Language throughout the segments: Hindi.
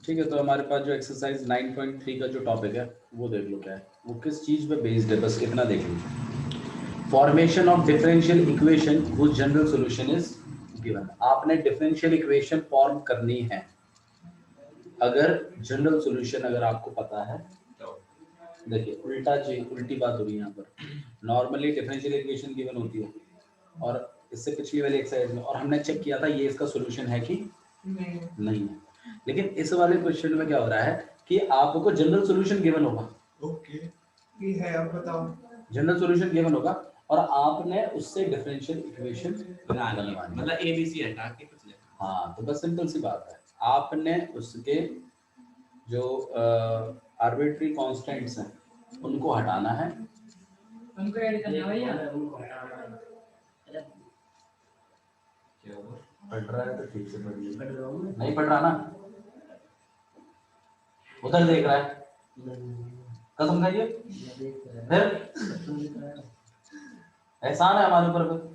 ठीक है, तो हमारे पास जो एक्सरसाइज 9.3 का जो टॉपिक है वो देख लो क्या है, वो किस चीज पे बेस्ड है, बस इतना देख लीजिए। Formation of differential equation whose general solution is given. आपने डिफरेंशियल इक्वेशन फॉर्म करनी है, अगर जनरल सॉल्यूशन अगर आपको पता है तो देखिए उल्टी बात हो रही है यहाँ पर। नॉर्मली डिफरेंशियल इक्वेशन गिवन होती है और इससे पिछली वाली एक्सरसाइज में, और हमने चेक किया था ये इसका सॉल्यूशन है कि नहीं है। लेकिन इस वाले क्वेश्चन में क्या हो रहा है कि आपको जनरल सॉल्यूशन गिवन होगा। ओके, ये है, आप बताओ। जनरल सॉल्यूशन गिवन होगा और आपने उससे डिफरेंशियल इक्वेशन बनानी है, मतलब एबीसी हटा के कुछ लेना। हाँ, तो बस सिंपल सी बात है, आपने उसके जो आर्बिट्री कांस्टेंट्स हैं उनको हटाना है, उनको ऐड करना है भैया। पढ़ रहा है तो ठीक से पढ़िए, नहीं पढ़ रहा ना उधर देख रहा है, कसम खाइए फिर एहसान है हमारे ऊपर।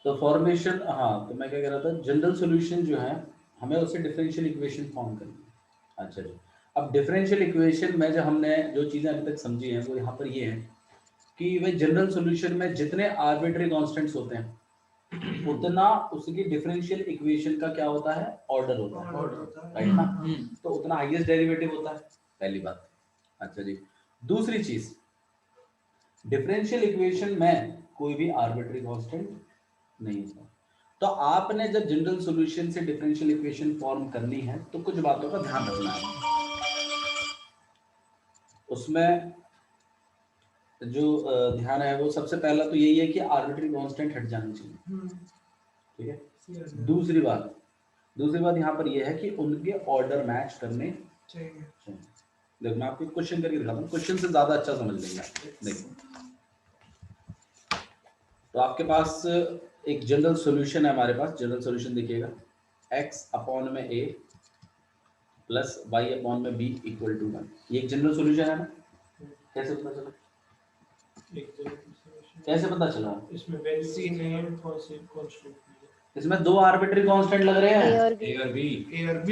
तो फॉर्मेशन, हाँ, तो मैं क्या कह रहा था, जनरल सॉल्यूशन जो है हमें उससे डिफरेंशियल इक्वेशन फॉर्म करनी है। अच्छा जी, अब डिफरेंशियल इक्वेशन में जो हमने जो चीजें अभी तक समझी हैं वो यहाँ पर ये है कि भाई जनरल सॉल्यूशन में जितने आर्बिट्री कांस्टेंट्स होते हैं उतना उसकी डिफरेंशियल इक्वेशन का क्या होता है, ऑर्डर होता है, राइट ना। तो उतना हाईएस्ट डेरिवेटिव होता है, पहली बात। अच्छा जी, दूसरी चीज, डिफरेंशियल इक्वेशन में कोई भी आर्बिट्री कांस्टेंट नहीं होता। तो आपने जब जनरल सॉल्यूशन से डिफरेंशियल इक्वेशन फॉर्म करनी है तो कुछ बातों का ध्यान रखना है। उसमें जो ध्यान है वो सबसे पहला तो यही है कि आर्बिट्री कांस्टेंट हट जानी चाहिए, ठीक है। दूसरी बात यहाँ पर यह है कि उनके ऑर्डर मैच करने चाहिए। देखो मैं आपको क्वेश्चन करके दिखाता हूँ, क्वेश्चन से ज्यादा अच्छा समझ लेंगे। देखो, तो आपके पास एक जनरल सॉल्यूशन है, हमारे पास जनरल सॉल्यूशन देखिएगा, x अपॉन में a प्लस y अपॉन में b इक्वल टू 1। ये एक जनरल सॉल्यूशन है ना। कैसे पता चला, कैसे पता चला? इसमें वैल्यू नहीं, इसमें दो आर्बिट्री कांस्टेंट लग रहे हैं, a और b।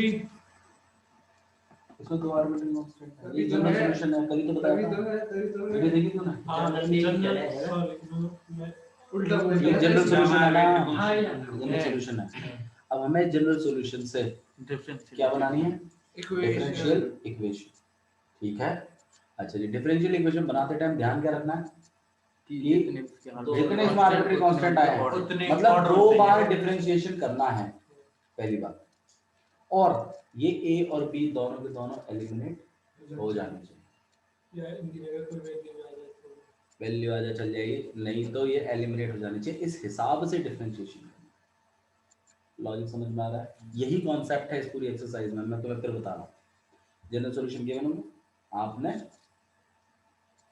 इसमें दो आर्बिट्री कांस्टेंट है, ये जनरल सॉल्यूशन है। कल ही तो बताया था, वीडियो देखी तूने? उल्टा ये जनरल सॉल्यूशन है ना, जनरल सॉल्यूशन है। अब हमें जनरल सॉल्यूशन से क्या बनानी है, डिफरेंशियल इक्वेशन, ठीक है। अच्छा जी, डिफरेंशियल इक्वेशन बनाते टाइम ध्यान क्या रखना है कि जितने इसमें आर्बिट्री कांस्टेंट आए हैं मतलब दो बार डिफरेंशिएशन करना है, पहली बात। और ये ए और बी दोनों के दोनों एलिमिनेट हो जाने चाहिए, या इनकी जगह कोई वैल्यू आ जाए चल जाएगी, नहीं तो ये एलिमिनेट हो जानी चाहिए। इस हिसाब से डिफरेंशिएशन, लॉजिक समझ में आ रहा है? यही कॉन्सेप्ट है इस पूरी एक्सरसाइज में, मैं तुम्हें फिर बता रहा हूँ। जनरल सॉल्यूशन गिवन होगा, आपने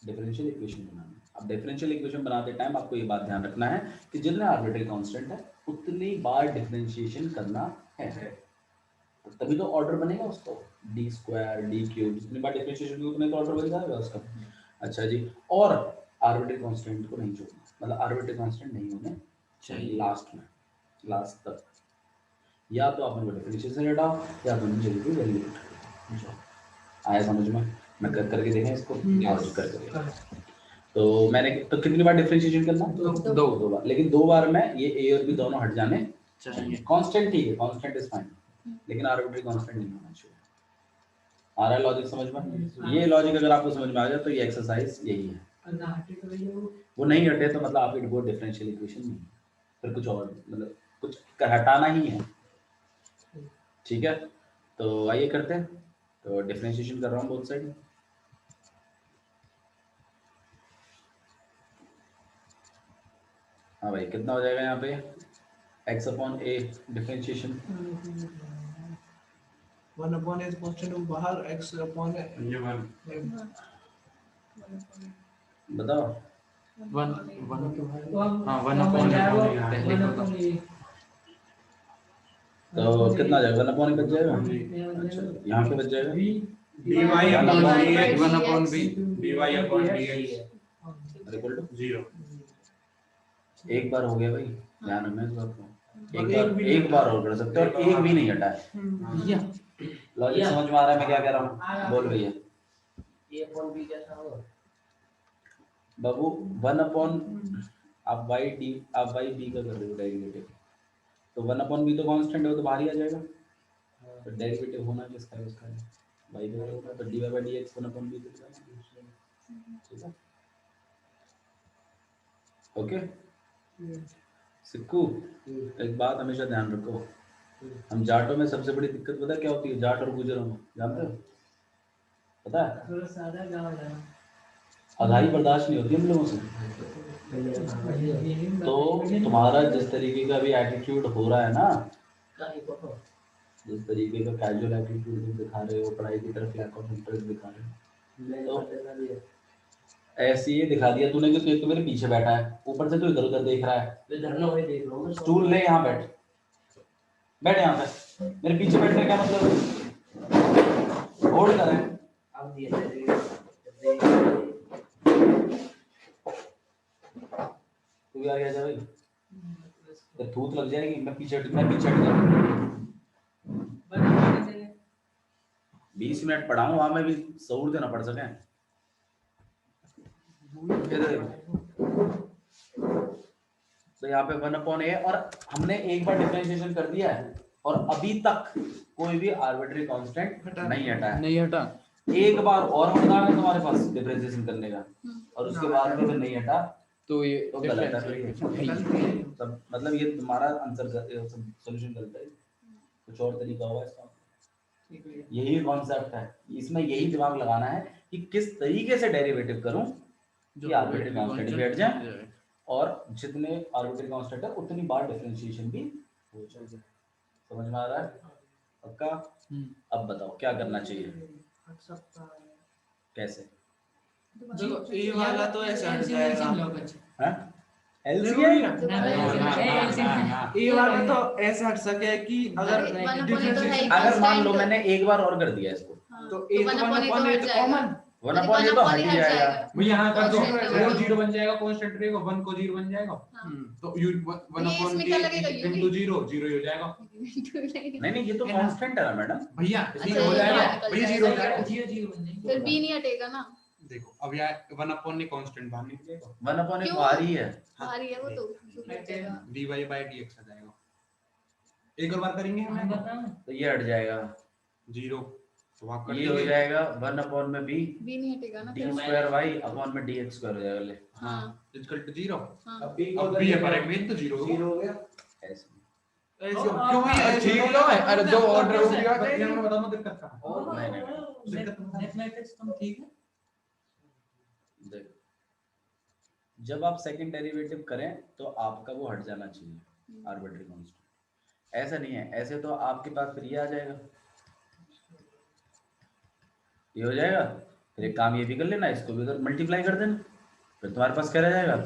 डिफरेंशियल इक्वेशन बनाना है। अब डिफरेंशियल इक्वेशन बनाते टाइम आपको ये बात ध्यान रखना है कि जितने आर्बिट्री कांस्टेंट है उतनी बार डिफरेंशिएशन करना है, तभी तो ऑर्डर बनेगा उसको, डी स्क्वायर डी क्यूब, जितनी बार डिफरेंशिएशन होगी उतने तो ऑर्डर बन जाएगा उसका। अच्छा जी, और आर्बिट्री कांस्टेंट को नहीं छोड़ना, मतलब आर्बिट्री कांस्टेंट नहीं होने चाहिए लास्ट में, लास्ट तक। या तो आप उनको डिफरेंशिएशन हटाओ या तो उनकी जगह वैल्यू हटाओ। आया समझ में? मैं करके देखें इसको, करके देखें। तो मैंने तो कितनी बार डिफरेंशिएशन करना, दो बार, लेकिन दो बार में ये ए और बी दोनों हट जाने चाहिए। कांस्टेंट ठीक है, कांस्टेंट इज फाइन, लेकिन आर्बिट्री कांस्टेंट नहीं होना चाहिए। आ रहा है लॉजिक समझ में? ये लॉजिक अगर आपको समझ में आ जाए तो ये एक्सरसाइज यही है। वो नहीं हटे तो मतलब आपकी वो डिफरेंशियल इक्वेशन नहीं है, फिर कुछ और मतलब कुछ हटाना ही है, ठीक है। तो आइए करते हैं, तो डिफरेंशिएशन कर रहा हूँ बोथ साइड। हाँ भाई, कितना हो जाएगा यहाँ पे x upon a differentiation, 1 upon a constant बाहर, x अपॉन a बताओ। 1 हाँ 1 अपॉन पहले तो कितना जाएगा, 1 अपॉन बच जाएगा। अच्छा, यहाँ पे बच जाएगा dy upon b equal to 0। एक बार हो गया भाई, ध्यान रखना इस बात को। और एक बार और कर सकते हो, और एक भी नहीं हटा है। भैया लॉजिक समझ में आ रहा है मैं क्या कह रहा हूँ? बोल भैया। बाबू 1/, आप वाई बी का कर रहे हो डेरिवेटिव, तो 1/b तो कांस्टेंट है, वो तो बाहर ही आ जाएगा। तो डेरिवेटिव होना किसका है? उसका वाई का होगा, तो dy/dx 1/b तो ठीक है। ओके सिक्कू, एक बात हमेशा ध्यान रखो, हम जाटों में सबसे बड़ी दिक्कत पता है क्या होती है? जाट और गुजरों में, जानते हो? पता है अधाई बर्दाश्त नहीं होती हम लोगों से। तो तुम्हारा जिस तरीके का भी एटीट्यूड हो रहा है ना, जिस तरीके का कैजुअल एटीट्यूड तुम दिखा रहे हो, पढ़ाई की तरफ लैक ऑफ इंटरेस्ट दिखा रहे हो, तो ऐसे ही दिखा दिया तूने कि तू एक तो मेरे पीछे बैठा है, ऊपर से तू इधर उधर देख रहा है। स्टूल ले, यहाँ बैठ, बैठ यहाँ पे, मेरे पीछे बैठने का मतलब होल्ड कर। तू यार क्या जा भाई, तो थूत लग जाएगी। मैं पीछे हट जाऊँ। 20 मिनट पढ़ाऊँ वहां में भी सऊर देना पड़ सके। तो यहाँ पे 1/a, और हमने एक बार डिफरेंशिएशन कर दिया है और अभी तक कोई भी आर्बिट्री कांस्टेंट नहीं हटा है। नहीं हटा। एक बार और हटाना है तुम्हारे पास डिफरेंशिएशन करने का, और उसके बाद में फिर नहीं हटा तो ये तो गलत है। तब मतलब ये तुम्हारा आंसर सॉल्यूशन गलत है, कुछ और तरीका होगा इसका। यही कॉन्सेप्ट है, इसमें यही दिमाग लगाना है कि किस तरीके से डेरिवेटिव करूं कि आर्बिट्री कांस्टेंट भी हट जाए, और जितने आर्बिट्री कांस्टेंट है उतनी बार डिफरेंशिएशन भी हो जाए। समझ में आ रहा है? पक्का? अब बताओ क्या करना चाहिए, कैसे? देखो ये वाला तो ऐसा हट जाएगा, हैं? ये वाला तो ऐसा हट सके कि अगर डिफरेंशिएशन, अगर मान लो मैंने एक बार और कर दिया इसको, तो a तो 1/a तो कॉमन, 1/a तो हट ही जाएगा। मैं यहाँ कर दो, Constant वो 0 बन जाएगा, कांस्टेंट रहेगा, 1 को 0 बन जाएगा। तो 1/a into 0 0 ही हो जाएगा। नहीं ये तो कांस्टेंट है ना मैडम। भैया अच्छा, 0 हो जाएगा, ये भैया 0 हो जाएगा। 0 बन जाएगा, फिर b नहीं हटेगा ना। देखो अब यार 1/a कांस्टेंट बाहर निकलेगा, 1/a बाहर ही है, आ रही है वो तो हटेगा। dy/dx आ जाएगा। एक और बार करेंगे हम, तो ये हट जाएगा 0, तो वहां कर ये हो जाएगा 1/b b नहीं हटेगा ना d फिर। स्क्वायर y अपॉन में dx स्क्वायर हो जाएगा। ले हाँ इक्वल टू 0। हाँ अब b है पर में तो 0 हो गया। ऐसे क्यों ये ठीक लो है। अरे दो ऑर्डर हो गया, मैं बताऊं दिक्कत कहां है। नहीं मैथमेटिक्स तुम ठीक है। देखो, जब आप सेकंड डेरिवेटिव करें तो आपका वो हट जाना चाहिए आर्बिट्री कांस्टेंट। ऐसा नहीं है, ऐसे तो आपके पास फिर ये आ जाएगा, ये हो जाएगा। फिर एक काम ये भी कर लेना, इसको भी उधर मल्टीप्लाई कर देना, फिर तुम्हारे पास क्या रह जाएगा।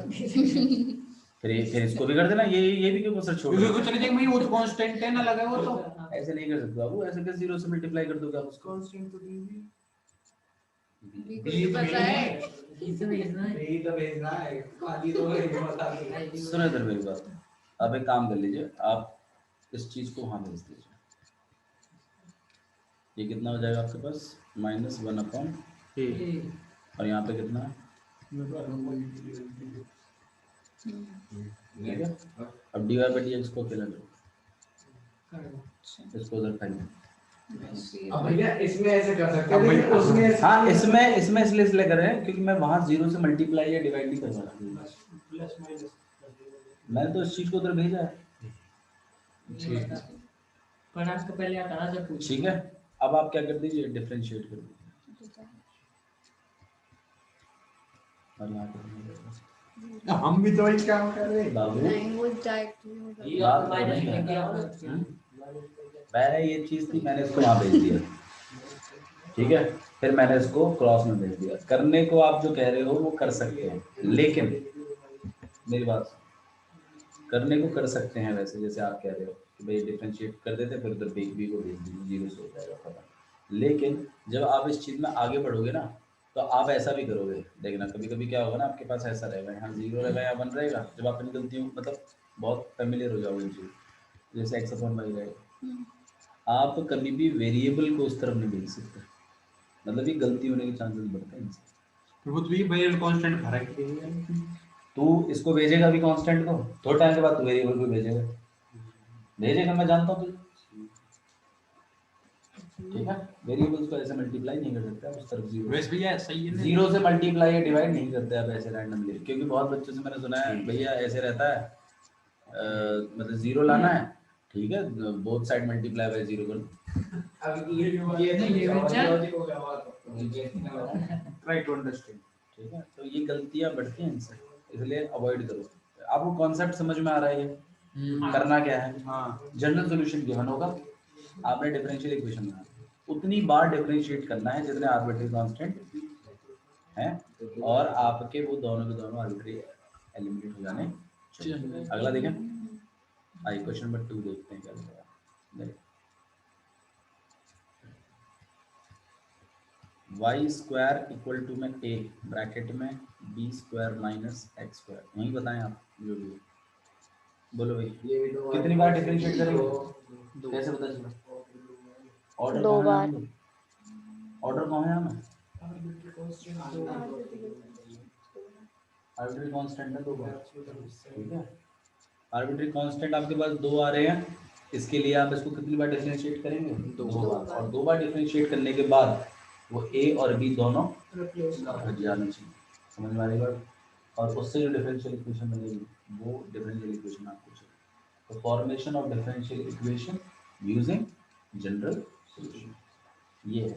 फिर इसको भी कर देना, ये भी क्यों कसर छोड़ रहे हो? क्योंकि चले जाएंगे, वो तो कांस्टेंट है ना, लगा वो तो। ऐसे नहीं कर सकते बाबू, ऐसे कैसे 0 से मल्टीप्लाई कर दोगे आप उसको? कांस्टेंट तो b b को पता है। यही तो भेजना है, खाली तो है बता दो। सुनो इधर मेरी बात, आप एक काम कर लीजिए, आप इस चीज को वहां भेज दीजिए। ये कितना हो जाएगा आपके पास? -1/a, और यहाँ पे कितना है? ठीक है। अब dy/dx को अकेला करो, इसको उधर खाइए। अब भैया इसमें ऐसे कर सकते हैं, लेकिन उसमें ऐसे हाँ इसमें इसलिए कर रहे हैं क्योंकि मैं वहां 0 से मल्टीप्लाई या डिवाइड नहीं कर रहा, प्लस माइनस मैंने तो इस चीज को उधर भेजा है। ठीक है, अब आप क्या कर दीजिए, डिफरेंशिएट कर दीजिए। और यहाँ पे हम भी तो वही काम कर रहे हैं बाबू, नहीं वो डायरेक्टली हो ये जाएगा। बात नहीं है। मैंने ये चीज थी, मैंने इसको वहां भेज दिया, ठीक है। फिर मैंने इसको क्रॉस में भेज दिया। करने को आप जो कह रहे हो वो कर सकते हैं, लेकिन मेरी बात करने को कर सकते हैं वैसे, जैसे आप कह रहे हो कि भाई डिफरेंशिएट कर देते फिर उधर b को भेज दीजिए, 0 से हो जाएगा खत्म। लेकिन जब आप इस चीज में आगे बढ़ोगे ना, तो आप ऐसा भी करोगे, देखना कभी कभी क्या होगा ना, आपके पास ऐसा रहेगा, यहाँ 0 रहेगा, यहाँ 1 रहेगा, जब आप इन गलतियों मतलब बहुत फेमिलियर हो जाओगे इनसे, जैसे x अपॉन वाई रहेगा, आप कभी भी वेरिएबल को उस तरफ नहीं भेज सकते, मतलब ये गलती होने के चांसेस बढ़ते हैं इनसे। फिर वो तो ये वेरिएबल कांस्टेंट भरा के देगा, तू इसको भेजेगा भी कांस्टेंट को, थोड़े टाइम के बाद तू वेरिएबल को भेजेगा, मैं जानता हूँ तुझे, ठीक है। वेरिएबल्स को ऐसे मल्टीप्लाई नहीं कर सकते आप उस तरफ, जीरो वैसे भैया सही है ना, जीरो से मल्टीप्लाई या डिवाइड नहीं करते आप ऐसे रैंडमली, क्योंकि बहुत बच्चों से मैंने सुना है भैया ऐसे रहता है, मतलब जीरो लाना है, ठीक है, both side multiply by zero कर, ट्राई टू अंडरस्टैंड। ठीक है। तो ये गलतियां बढ़ती हैं इनसे, इसलिए अवॉइड करो। आपको कॉन्सेप्ट समझ में आ रहा है, ये करना क्या है, हाँ जनरल सॉल्यूशन गिवन होगा, आपने डिफरेंशियल इक्वेशन बनाना, उतनी बार डिफरेंशिएट करना है जितने आर्बिट्री कांस्टेंट हैं, और आपके वो दोनों के दोनों आर्बिट्री एलिमिनेट हो जाने चाहिए। अगला देखें, आइए क्वेश्चन नंबर 2 देखते हैं क्या लिखा है। वाई स्क्वायर इक्वल टू में ए ब्रैकेट में b square minus x square, यही बताएं आप जो भी है। बोलो भाई कितनी बार डिफरेंशिएट करेंगे, कैसे पता चला, ऑर्डर दो बार। ऑर्डर कौन है हमें, आर्बिट्री कांस्टेंट है 2 बार, ठीक है। आर्बिट्री कांस्टेंट आपके पास 2 आ रहे हैं, इसके लिए आप इसको कितनी बार डिफरेंशिएट करेंगे, 2 बार, और 2 बार डिफरेंशिएट करने के बाद वो ए और बी दोनों हट जाने चाहिए, समझ में आ रही बात, और उससे जो डिफरेंशियल इक्वेशन बनेगी वो डिफरेंशियल इक्वेशन आपको चाहिए। तो formation of differential equation using general solution, ये है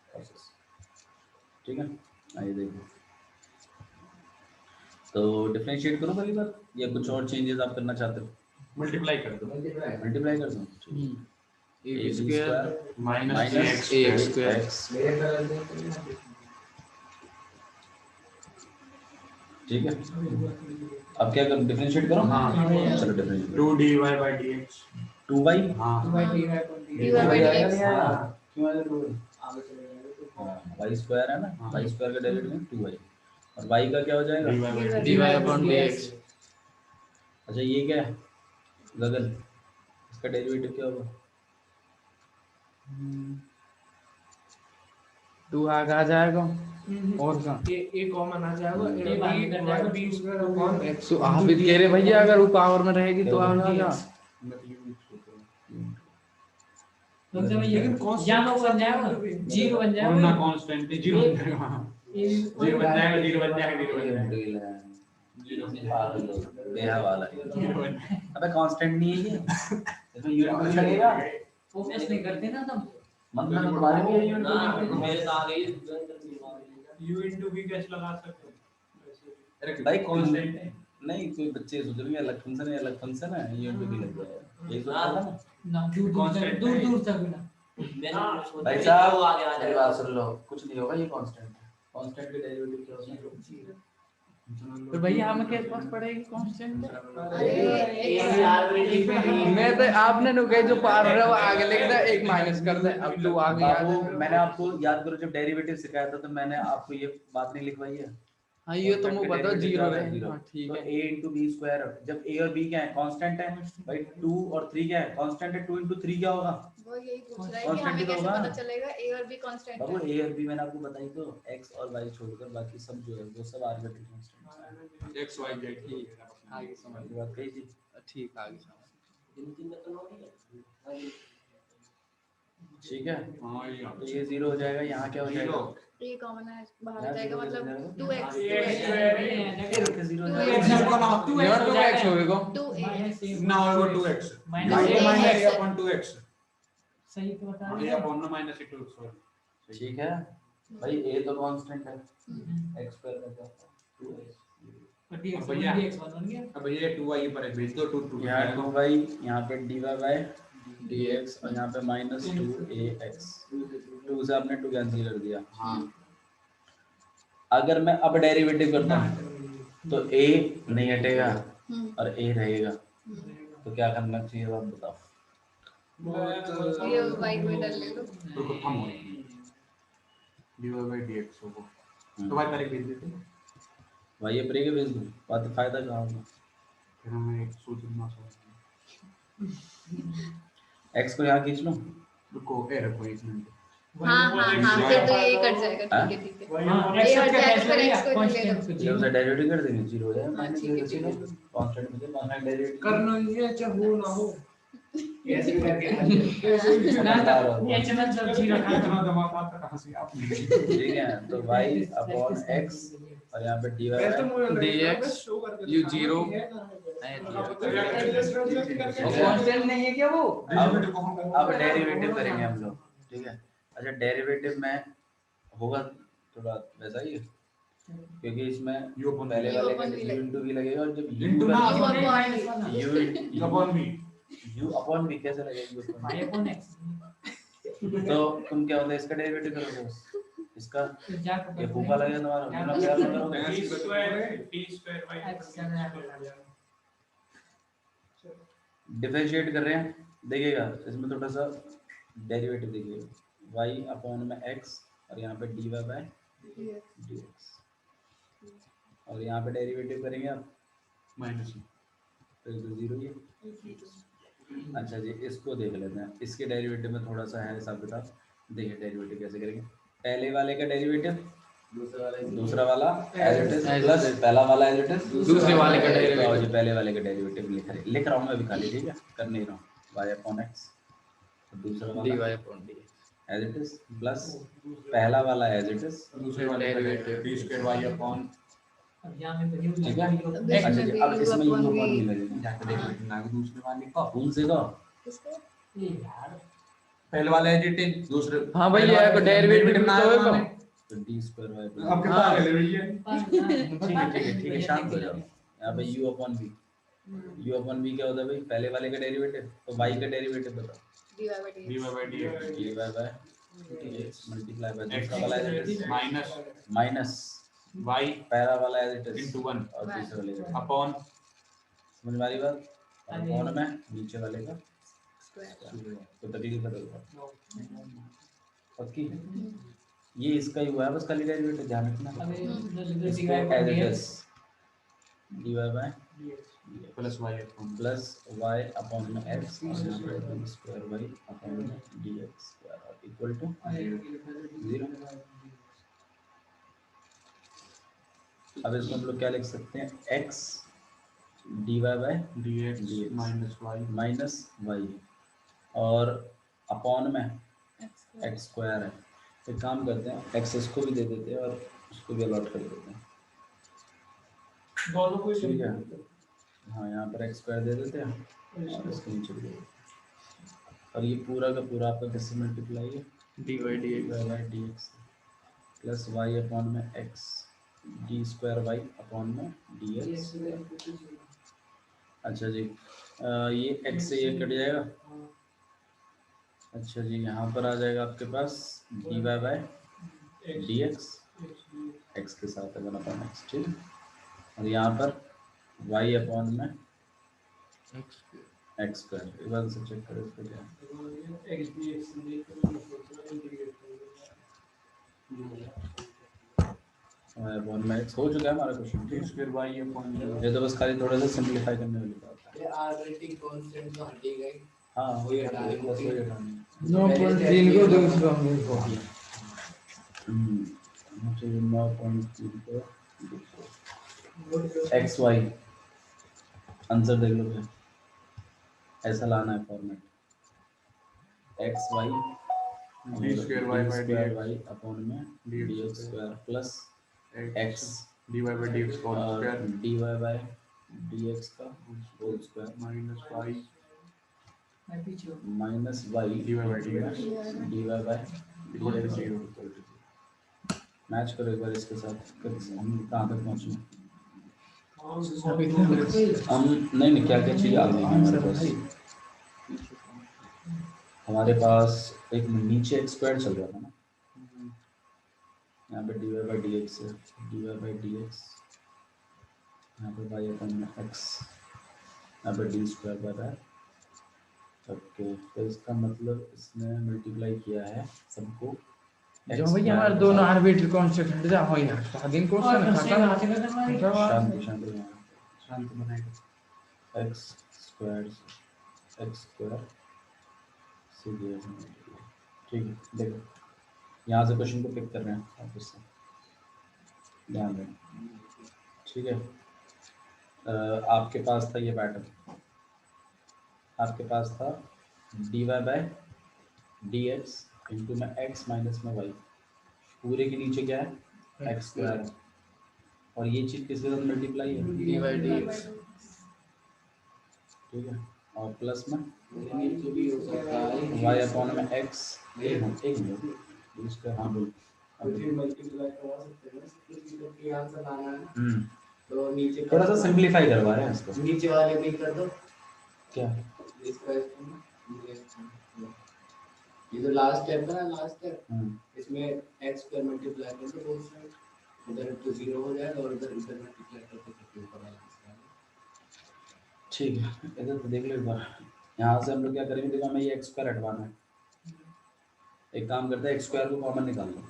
प्रोसेस, ठीक है। आइए देखो, तो डिफरेंशिएट करो पहली बार, या कुछ और चेंजेस आप करना चाहते हो, मल्टीप्लाई कर दो, मल्टीप्लाई कर दो, A square minus minus x square, ठीक है। अब क्या करो, डिफरेंशिएट करो, हाँ। चलो differentiate 2dy by dx 2y, हाँ क्यों आएगा 2y, y स्क्वायर है ना, y स्क्वायर का डेरिवेटिव 2y, और y का क्या हो जाएगा, dy by dy upon dx। अच्छा ये क्या है गगन, इसका डेरिवेटिव क्या होगा, 2 आ जाएगा, और का ए कॉमन आ जाएगा, बी स्क्वायर अपॉन एक्स। तो आप भी कह रहे भैया अगर वो पावर में रहेगी तो आ जाएगा, लेकिन जीरो बन जाएगा, ना कांस्टेंट है, जीरो बन जाएगा, जीरो बन जाएगा, जीरो बन जाएगा, जीरो बन जाएगा, बेहा वाला अबे कांस्टेंट नहीं है ये, इसमें यूनिट भी लगेगा, फोकस नहीं करते ना तुम, मतलब तुम्हारे भी है यूनिट, मेरे साथ यू इनटू बी कैसे लगा सकते अरे भाई कांस्टेंट है, नहीं कोई बच्चे सोच रहे हैं अलग फंक्शन है, अलग फंक्शन है, यूनिट भी लग जाएगा, यही सोच रहा था ना, दूर तक ना, भाई साहब मेरी बात सुन लो, कुछ नहीं होगा, ये कांस्टेंट है, कांस्टेंट के डेरिवेटिव क्या होते हैं, तो भैया हमें कैसे पास पड़ेगी कांस्टेंट, अरे मैं तो आपने नु कहे जो पावर है वो आगे लिख दे, एक माइनस कर दे, अब 2 आ गया। बाबू मैंने आपको याद करो जब डेरिवेटिव सिखाया था तो मैंने आपको ये बात नहीं लिखवाई है, हाँ ये तो मुझे पता है, 0 है, जीरो, हाँ ठीक तो है। a इंटू बी स्क्वायर, जब a और b क्या है कांस्टेंट है भाई, 2 और 3 क्या है कांस्टेंट है, 2 इंटू 3 क्या होगा, वो यही पूछ रहा है कि Constant हमें ही तो कैसे होगा। पता चलेगा ए और बी कांस्टेंट बाबू है। a और b मैंने आपको बताई तो, x और y छोड़कर बाकी सब जो है वो सब आर्बिट्री कांस्टेंट है, x y z ठीक है, आगे समझ ये बात कही थी, ठीक, आगे समझ। ठीक है। हाँ ये तो ये 0 हो जाएगा, यहाँ क्या हो जाएगा, ये कॉमन है, बाहर आ जाएगा, मतलब 2x 2x होएगा, 2a ना होगा 2x minus a upon 2x, सही तो बता a upon ना माइनस 2x सॉरी, ठीक है भाई, a तो कांस्टेंट है, x स्क्वायर का क्या होता है, 2x, अब भैया बन गया, अब ये 2y पर है, भेज दो 2 यहाँ 2y, यहाँ पे dy बाय dx, और यहाँ पे माइनस 2ax, 2 से आपने 2 कैंसिल कर दिया, हाँ अगर मैं अब डेरिवेटिव करता हूँ तो a नहीं हटेगा और a रहेगा, तो क्या करना चाहिए आप बताओ, ये y को इधर ले लो, तो खत्म हो dy by dx होगा, तो भाई तारीख भेज देते हैं। भाई ये परेगे भेज दूँ बात फायदा कहाँ होगा। फिर हमें एक सोचना एक्स को यहाँ खींच लो। रुको रखो एक मिनट। हाँ हाँ हाँ फिर तो यही कट जाएगा ठीक है ये हट जाएगा फिर x को ले लो ये उसे डेरिवेटिव कर देंगे 0 हो जाएगा हाँ, माइनस ठीक है, 0 ठीक है। कांस्टेंट में कांस्टेंट डेरिवेटिव करना ये चाहे हो ना हो कैसे भी करके एचएमएल जब जी रखा इतना दिमाग आता कहां से आप ठीक है तो y अपॉन x और यहाँ पे dy मैं तो मुझे dx शो करके यू जीरो कांस्टेंट नहीं है क्या वो। अब डेरिवेटिव करेंगे हम लोग ठीक है। अच्छा डेरिवेटिव में होगा थोड़ा वैसा ही है क्योंकि इसमें U upon पहले V वाले का upon V u into v लगेगा और जब u Into का ना, u अपॉन भी u upon v कैसे लगेगा u upon v? y upon x तो तुम क्या होता है इसका डेरिवेटिव करोगे इसका ये फूफा लगेगा तुम्हारा तुम क्या करोगे t square y डिफरेंशिएट कर रहे हैं देखिएगा इसमें थोड़ा सा डेरिवेटिव देखिएगा y अपॉन में x और यहाँ पे dy बाय dx और यहाँ पे डेरिवेटिव करेंगे आप माइनस तो ये तो जीरो ही है। अच्छा जी इसको देख लेते हैं इसके डेरिवेटिव में थोड़ा सा है हिसाब किताब देखिए डेरिवेटिव कैसे करेंगे पहले वाले का डेरिवेटिव दूसरा वाला एज इट इज प्लस पहला वाला एज इट इज दूसरे वाले का डेरिवेटिव जी पहले वाले का डेरिवेटिव लिख रहा हूँ मैं अभी खाली ठीक है कर नहीं रहा हूँ y अपॉन x दूसरा वाला dy upon dx as it is plus पहला वाला एज इट इज दूसरे वाले का Derivative. d square y upon अब यहाँ में तो u ठीक है इसमें अच्छा जी भी अब u इसमें u upon upon v। v लगेगा जाके डेरिवेटिव ना दूसरे वाले का कौन से का किसका ये यार पहले वाला है जी दूसरे हाँ भाई, ये है, डेरिवेटिव ना तो होगा। तो d स्क्वायर y प्लस आपके हाँ। पास ले लीजिए ठीक है शांत हो जाओ यहाँ पे u upon v u upon v क्या होता है भाई पहले वाले का डेरिवेटिव तो y का डेरिवेटिव बताओ dy by dx dy by dx dy by dx multiply by दूसरा वाला as it is minus minus y पहला वाला एज इट इज into 1 और दूसरे वाले का upon समझ में आ रही बात अपॉन में नीचे वाले का square तो तभी की पता होगा पक्की ये इसका ही हुआ है बस खाली डेरिवेटिव ध्यान रखना इसको as it is dy by plus y upon plus y upon में x और यहाँ पे d स्क्वायर y अपॉन में dx स्क्वायर इक्वल टू 0। अब इसको हम लोग क्या लिख सकते हैं x dy by dx minus y minus y और अपॉन में x स्क्वायर है। एक काम करते हैं x इसको भी दे देते हैं और उसको भी अलॉट कर देते हैं दोनों को ठीक है। हाँ यहाँ पर x स्क्वायर दे देते हैं और इसके नीचे भी दे देते हैं और ये पूरा का पूरा आपका किससे मल्टीप्लाई है dy dx by dx plus y upon में x d square y upon में dx। अच्छा जी ये x से ये कट जाएगा। अच्छा जी यहाँ पर आ जाएगा आपके पास dy बाय dx x के साथ है 1 अपॉन x ठीक है और यहाँ पर y अपॉन में x स्क्वायर एक बार से चेक करो इसका क्या है। x dx अपॉन में x हो चुका है हमारा question d square y upon ये तो बस खाली थोड़ा सा सिंपलीफाई करने वाली बात है। ये आरटी कांस्टेंट तो हटी गई। हाँ वही हटाने को बस वही हटानी है। 9.3 को दूसरा को मुझे 9.3 को एक्स वाई आंसर देख लो फिर ऐसा लाना है format x y d square y by dx y upon में dx square plus x dy by dx whole square dy by dx का होल स्क्वायर minus y मैं पीछे हूँ minus y dy by dx dy by equal to 0 match करो एक बार इसके साथ हम कहाँ तक पहुँचे हम नहीं क्या क्या चीज़ आ गई है हमारे पास। हमारे पास एक नीचे एक स्क्वायर चल रहा था ना यहाँ पे dy बाई dx है dy बाई dx यहाँ पे y अपन में x यहाँ पे d स्क्वायर बाय ओके तो इसका मतलब इसने मल्टीप्लाई किया है सबको जो भैया हमारे दोनों आर्बिट्री कांस्टेंट हट जा हो यार स्वाधीन क्वेश्चन है शांति शांति शांति बनाएगा एक्स स्क्वायर सीधे ठीक है। देखो यहाँ से क्वेश्चन को पिक कर रहे हैं आप, इससे ध्यान दें, ठीक है। आपके पास था ये पैटर्न, आपके पास था dy बाय dx इंटू में x माइनस में y, पूरे के नीचे क्या है एक्स स्क्वायर, और ये चीज किसके साथ मल्टीप्लाई है dx ठीक है, और प्लस में नीचे भी हो सकता है y अपॉन में x एक मिनट इसका हाँ बोल मल्टीप्लाई करवा सकते हैं क्योंकि आंसर आना है तो नीचे थोड़ा सा सिंपलीफाई करवा रहे हैं इसको। नीचे वाले भी कर दो क्या इसका ये तो लास्ट स्टेप है ना, लास्ट स्टेप इसमें x पर मल्टीप्लाई कर दो बोथ साइड, उधर तो 0 हो जाएगा और इधर मल्टीप्लाई करके फिर ऊपर वाला ठीक है। इधर तो देख लो एक बार, यहाँ से हम लोग क्या करेंगे, देखो हमें ये एक्स स्क्वायर हटवाना है, एक काम करते हैं एक्स स्क्वायर को कॉमन निकाल लो,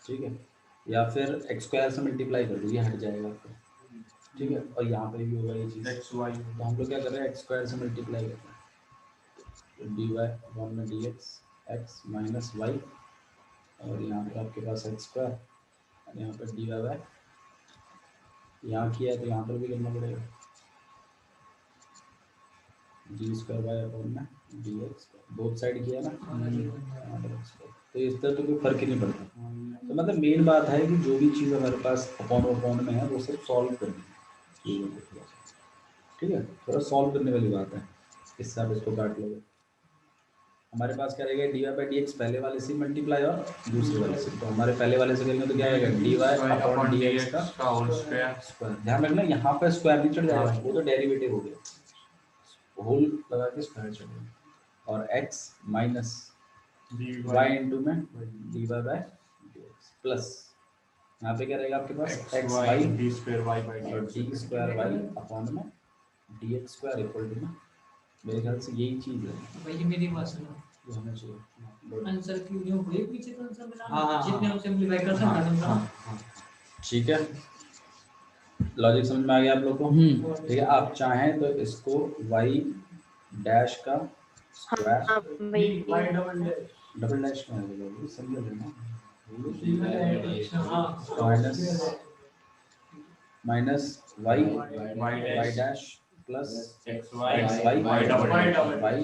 ठीक है, या फिर एक्स स्क्वायर से मल्टीप्लाई कर दो, ये हट जाएगा आपको, ठीक है, और यहाँ पे भी होगा ये चीज़ xy तो हम लोग क्या कर रहे हैं एक्स स्क्वायर से मल्टीप्लाई कर रहे हैं, तो डी वाई वन में डी एक्स माइनस वाई, और यहाँ पे आपके पास एक्स स्क्वायर, और यहाँ पर डी वाई यहाँ किया है तो यहाँ पर भी करना पड़ेगा, डी स्क्वायर वाई अपॉन में डी एक्स, बोथ साइड किया ना, तो इस तरह तो कोई फर्क ही नहीं पड़ता। तो मतलब मेन बात है कि जो भी चीज़ हमारे पास अपॉन में है वो सब सॉल्व करनी है, ठीक है, थोड़ा सॉल्व करने वाली बात है, इससे आप इसको काट लोगे। हमारे पास क्या रहेगा, d y by d x पहले वाले से मल्टीप्लाई और दूसरे वाले से, तो हमारे पहले वाले से करेंगे तो क्या आएगा d y upon d x का होल स्क्वायर। ध्यान रखना यहाँ पर स्क्वायर नहीं चढ़ जाएगा, वो तो डेरिवेटिव हो गया, होल लगा के स्क्वायर चढ़ेगा, और x माइनस y इंटू में d y by d x plus यहाँ पे क्या रहेगा आपके पास x y d square y by और डी स्क्वायर वाई अपॉन में d x square equal to में, मेरे ख्याल से यही चीज़ है भाई मेरी बात सुनो, जो होना चाहिए। आंसर क्यों नहीं हुए पीछे तो आंसर मिला हाँ, जितने हम सिंपलीफाई कर सकते हैं ठीक है, लॉजिक समझ में आ गया आप लोग को, ठीक है। आप चाहें तो इसको y डैश का square y double double dash में आएगा, समझ लेना, minus y y dash plus x y y double y,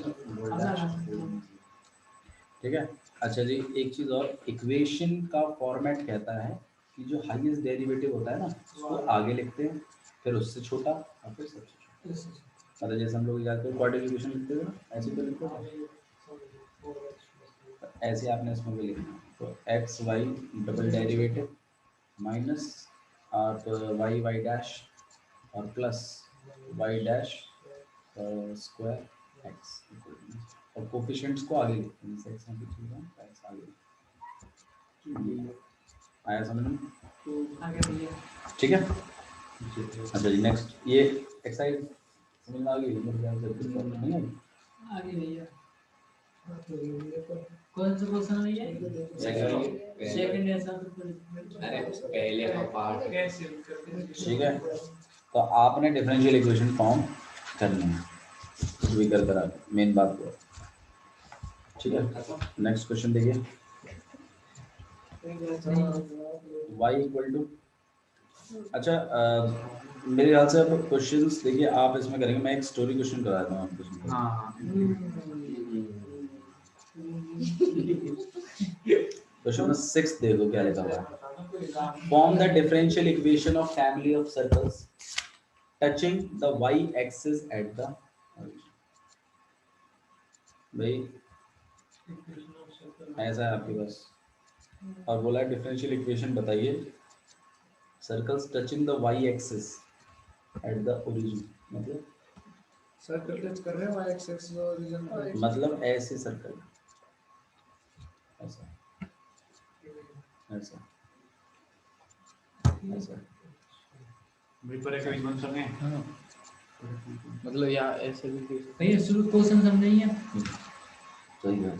ठीक है। अच्छा जी, एक चीज़ और, इक्वेशन का फॉर्मेट कहता है कि जो हाईएस्ट डेरिवेटिव होता है ना उसको आगे लिखते हैं, फिर उससे छोटा और फिर सबसे छोटा, मतलब जैसे हम लोग जाते हैं क्वाड्रेटिक इक्वेशन लिखते हैं ना, ऐसे तो लिखते हैं, ऐसे आपने इसमें भी लिखना है, तो x y double derivative minus आप वाई वाई डैश और plus y dash square x, और कोफिशिएंट्स को आगे लिखते हैं, जैसे एक्स में कुछ होगा एक्स आगे, आया समझ में, आगे भैया ठीक है। अच्छा जी, नेक्स्ट ये एक्सरसाइज समझ में आ गई, मेरे ख्याल से कुछ प्रॉब्लम नहीं है आगे भैया कौन सा क्वेश्चन है ये सेकंड ऐसा तो अरे पहले का पार्ट कैसे ठीक है। तो आपने डिफरेंशियल इक्वेशन फॉर्म करनी है, कुछ भी कर करा, मेन बात वो है, ठीक है। नेक्स्ट क्वेश्चन देखिए, y इक्वल टू, अच्छा मेरे ख्याल से अब क्वेश्चंस देखिए आप इसमें करेंगे, मैं एक स्टोरी क्वेश्चन कराता हूँ आपको। हाँ क्वेश्चन नंबर 6 देखो क्या लिखा हुआ है, form the differential equation of family of circles touching the y axis at the origin। भाई ऐसा है आपके पास, और बोला डिफरेंशियल इक्वेशन बताइए circles touching the y axis at the origin, मतलब सर्कल टच कर रहे हैं y एक्सिस और ओरिजिन, मतलब ऐसे सर्कल, ऐसा ऐसा ऐसा, पेपर एक बन सके, मतलब यहाँ ऐसे भी भैया शुरू क्वेश्चन समझ नहीं है, सही है।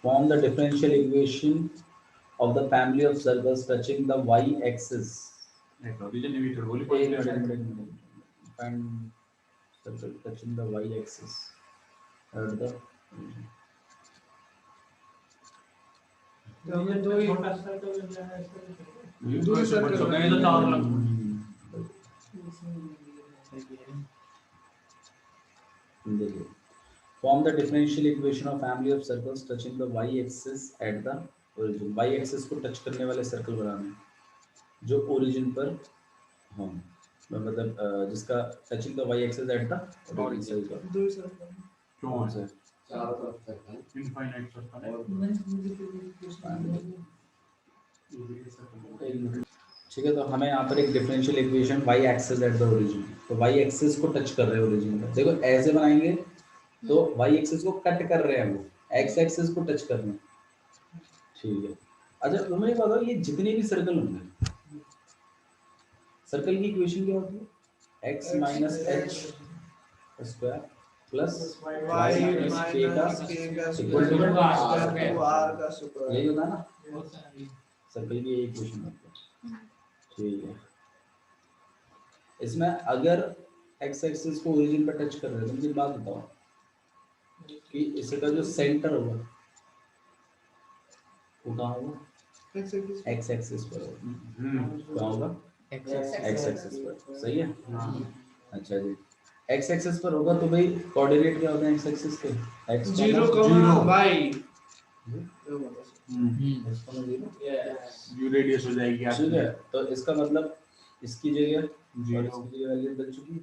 Form the differential equation of the family of circles touching the y-axis. Origin emitter बोली Find circle touching the y-axis at the origin. तो हमें दो ही छोटा सर्कल मिल जाएगा इसका दो ही सर्कल तो कहीं तो चार लग देखिए, form the differential equation of family of circles touching the y-axis at the origin. y-axis को टच करने वाले सर्कल बनाने हैं जो ओरिजिन पर हों, मतलब जिसका touching the y-axis at the origin. दो ही सर्कल क्यों है चारों तरफ सर्कल इनफाइनाइट सर्कल ठीक है, तो हमें यहाँ पर एक differential equation y axis at the origin, तो y एक्सिस को टच कर रहे हैं ओरिजिन पर। देखो ऐसे बनाएंगे तो y एक्सिस को कट कर रहे हैं, वो x एक्सिस को टच कर रहे हैं। ठीक है, अच्छा तुम्हें ये बताओ, ये जितने भी सर्कल होंगे, सर्कल की इक्वेशन क्या होती है? x minus H square plus y minus k का इक्वल टू r का स्क्वायर। यही होता है ना, सर्कल की ये इक्वेशन होती है। ठीक है, इसमें अगर x एक्सिस को ओरिजिन पर टच कर रहे हैं तो मुझे बात बताओ कि इसका जो सेंटर होगा वो कहाँ होगा? x एक्सिस पर कहाँ होगा? x एक्सिस पर, सही है। अच्छा जी, x एक्सिस पर होगा तो भाई कोऑर्डिनेट क्या होते हैं x एक्सिस के? x 0, y यू रेडियस हो जाएगी ठीक है, तो इसका मतलब इसकी जगह और जीरो इसकी जगह वैल्यू बदल चुकी,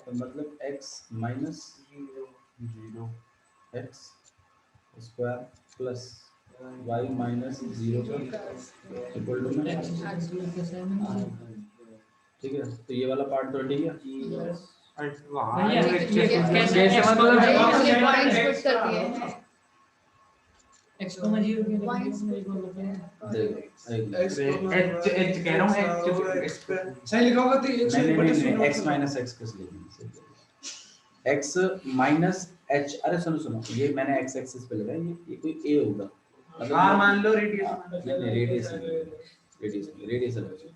तो मतलब x minus zero x square plus y minus 0 का इक्वल टू में, ठीक है, तो ये वाला पार्ट तो ठीक है। कैसे मतलब ये पॉइंट्स पुट कर दिए हैं x को मैं 0 के Points देखो एच कह रहा हूँ सही लिखा होगा तो x नहीं x माइनस x किस लिए x माइनस h, अरे सुनो सुनो, ये मैंने x एक्सिस पे लगाया, ये कोई a होगा, हाँ मान लो रेडियस नहीं रेडियस अलग है,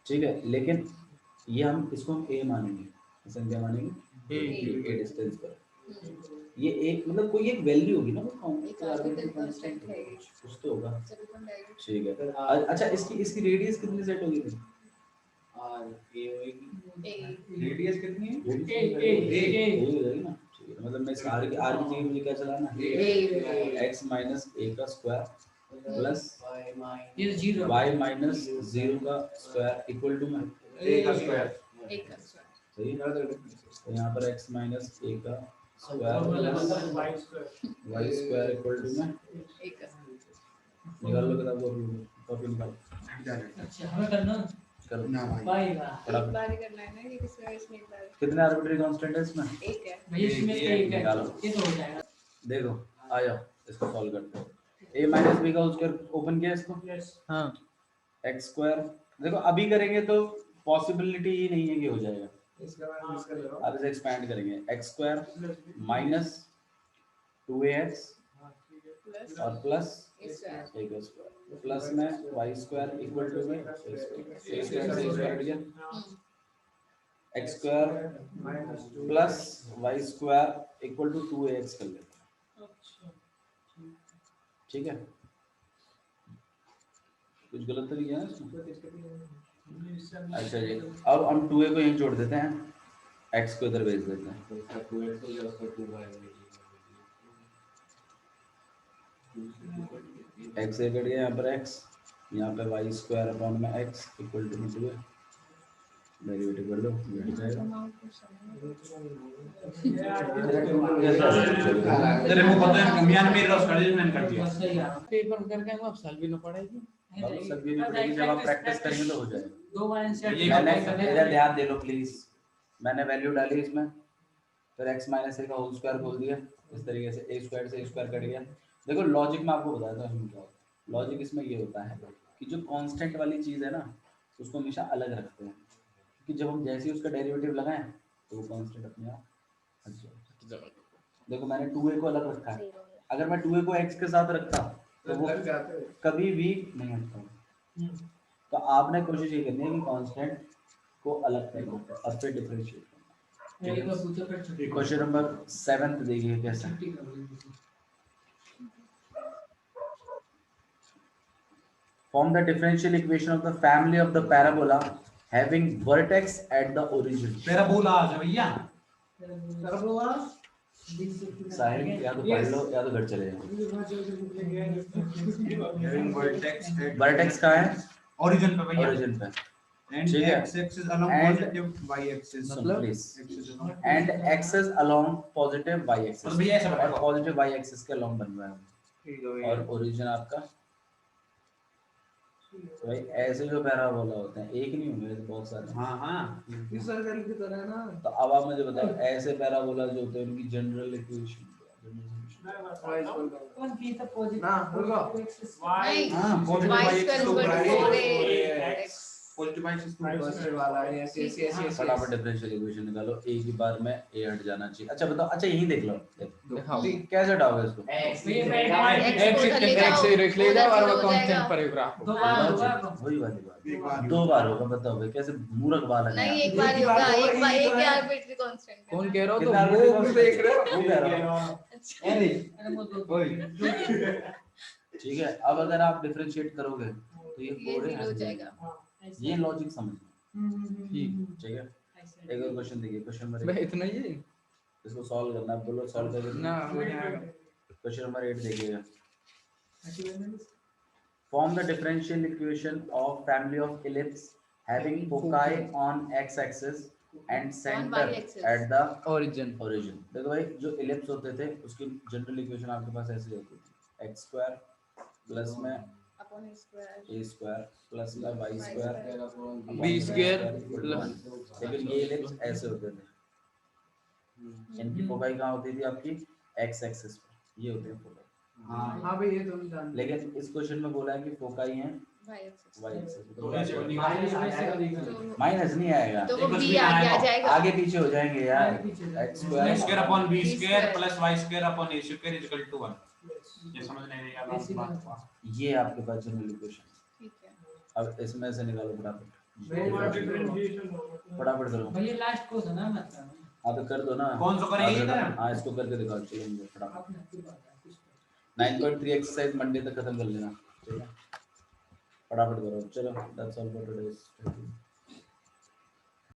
ठीक है, लेकिन ये हम इसको हम a मानेंगे, संख्या मानेंगे a डिस्टेंस पर, ये एक मतलब कोई एक वैल्यू होगी ना, वो कांस्टेंट है कुछ तो होगा, ठीक है। अच्छा इसकी रेडियस कितनी सेट होगी? रेडियस कितनी है? ना, ठीक है, मतलब मैं इस r की जगह मुझे क्या चलाना है? x माइनस a का स्क्वायर प्लस ये 0 y माइनस 0 का स्क्वायर इक्वल टू में a का स्क्वायर सही है, तो यहाँ पर x माइनस a का square plus y square equal to में निकाल लो, किताब कॉपी निकाल अच्छा हमें करना करो बाय एक बार ही करना है ना, कि किसमें इसमें एक बार कितने आर्बिट्री कांस्टेंट है इसमें? एक है भाई इसमें एक है निकालो। ये तो हो जाएगा देखो आ जाओ, इसको सॉल्व करते हैं। a माइनस b का स्क्वायर ओपन किया इसको, हां x स्क्वायर, देखो अभी करेंगे तो पॉसिबिलिटी ही नहीं है कि हो जाएगा, अब इसे एक्सपैंड करेंगे, x स्क्वायर माइनस 2ax और प्लस a का स्क्वायर प्लस में y स्क्वायर इक्वल टू में a स्क्वायर हट गया, x square plus y square equal to 2ax कर लेते हैं, ठीक है। कुछ गलत तो नहीं है इसमें? अच्छा जी, अब हम 2a को यहीं जोड़ देते हैं, x को इधर भेज देते हैं, x से कट गया यहाँ पर x, यहाँ पे y स्क्वायर अपॉन में x equal to 2a, derivative कर लो, ये हो जाएगा। तेरे को पता है कमियान मेरे रस कर दिया, मैंने कर दिया पेपर करके हम अब सॉल्व भी ना पड़ेगी अब सब ये नहीं पड़ेगी, जब आप प्रैक्टिस करेंगे तो हो जाएगा। दो बार सेट मैंने इधर ध्यान दे लो प्लीज, मैंने वैल्यू डाली इसमें, फिर x माइनस a का होल स्क्वायर बोल दिया, इस तरीके से a स्क्वायर से a स्क्वायर कट गया। देखो लॉजिक में आपको बताया था, लॉजिक इसमें ये होता है कि जो कांस्टेंट वाली चीज़ है ना उसको हमेशा अलग रखते हैं, क्योंकि जब हम जैसे ही उसका डेरिवेटिव लगाएं तो वो कांस्टेंट अपने आप हट जाएगा। देखो मैंने 2a को अलग रखा है, अगर मैं 2a को x के साथ रखता तो वो लग जाते हैं। कभी भी नहीं हटता। तो आपने कोशिश ये करनी है कि कांस्टेंट को अलग करना और फिर डिफरेंशिएट करना। क्वेश्चन नंबर 7 देखिए कैसा। Form the differential equation of the family of the parabola having vertex at the origin. Parabola आ जा भैया। साहिल या तो पढ़ लो या तो घर चले जाओ। Having vertex at वर्टेक्स कहाँ है? origin पे भैया। ओरिजिन पे। And ठीक है। x-axis along And- positive y-axis। सुन please. Axis along- and axis along positive y मतलब एक्सिस भैया ऐसा और बनाओ। पॉजिटिव y एक्सिस के अलोंग बन रहा है और ओरिजिन आपका तो भाई ऐसे जो पैराबोला होते हैं एक नहीं होंगे बहुत सारे। हाँ हाँ। इस सर्कल की तरह ना। तो अब आप मुझे बताओ ऐसे पैराबोला जो होते हैं उनकी जनरल इक्वेशन कौन की तो पॉजिटिव ना, रुको। नहीं, हाँ, positive y y-axis square तो equal to बराबर 4ax। Positive y-axis तो फर्स्ट वाला है ऐसे ऐसे ऐसे ऐसे फटाफट डिफरेंशियल इक्वेशन निकालो एक ही बार में a हट जाना चाहिए। अच्छा बताओ अच्छा यही देख लो दिखाओ। ठीक, कैसे हटाओगे इसको? x को उधर ले जाओ, से रख ले जाओ और वो उधर हो कांस्टेंट जाएगा। पर ग्राफ दो बार होगा वही वाली एक बात बार। 2 बार होगा बताओ भाई कैसे मूर्ख बालक है नहीं आप। एक बार ही एक बार होगा, होगा, एक बार एक एक तो ही है। आर्बिट्री कांस्टेंट है। कौन कह रहा हो कितना तो वो भी देख रहे हो। वो कह रहा हूं। अरे वो दो ठीक है अब अगर आप डिफरेंशिएट करोगे तो ये ये 4 जीरो हो जाएगा। ये लॉजिक समझना ठीक है। एक और क्वेश्चन देखिए क्वेश्चन नंबर भाई इतना ही है? इसको सॉल्व करना है बोलो सॉल्व करके ना हो जाएगा। क्वेश्चन नंबर 8 देखिएगा। Form the differential equation of family of ellipse having foci on x-axis and center y-axis. at the origin origin। देखो भाई जो ellipse होते थे उसकी जनरल इक्वेशन आपके पास ऐसे होती थी x स्क्वायर प्लस में upon a square a square plus में y square b square plus लेकिन ये ellipse ऐसे होते थे इनकी फोकाई कहाँ होती थी आपकी x एक्सिस पे ये होते हैं फोकाई। हाँ भाई ये तो हम जानते लेकिन इस क्वेश्चन में बोला है कि फोकाई हैं y-axis। y एक्सिस तो ऐसे निकाल तो माइनस नहीं आएगा तो वो b आगे आ जाएगा। आगे पीछे हो जाएंगे यार x a square square upon b B square square plus y square upon a square is equal to 1। ये समझ नहीं आया बात को। ये आपके पास जनरल इक्वेशन। ठीक है। अब इसमें से निकालो फटाफट हैं। फटाफट करो। भैया लास्ट को था ना मतलब आप कर दो ना कौन सा करेंगे इधर? हाँ इसको करके दिखाओ चलेंगे फटाफट। आपने की बात है 9.3 एक्सरसाइज मंडे तक खत्म कर लेना ठीक है फटाफट करो चलो दैट्स ऑल फॉर टुडे।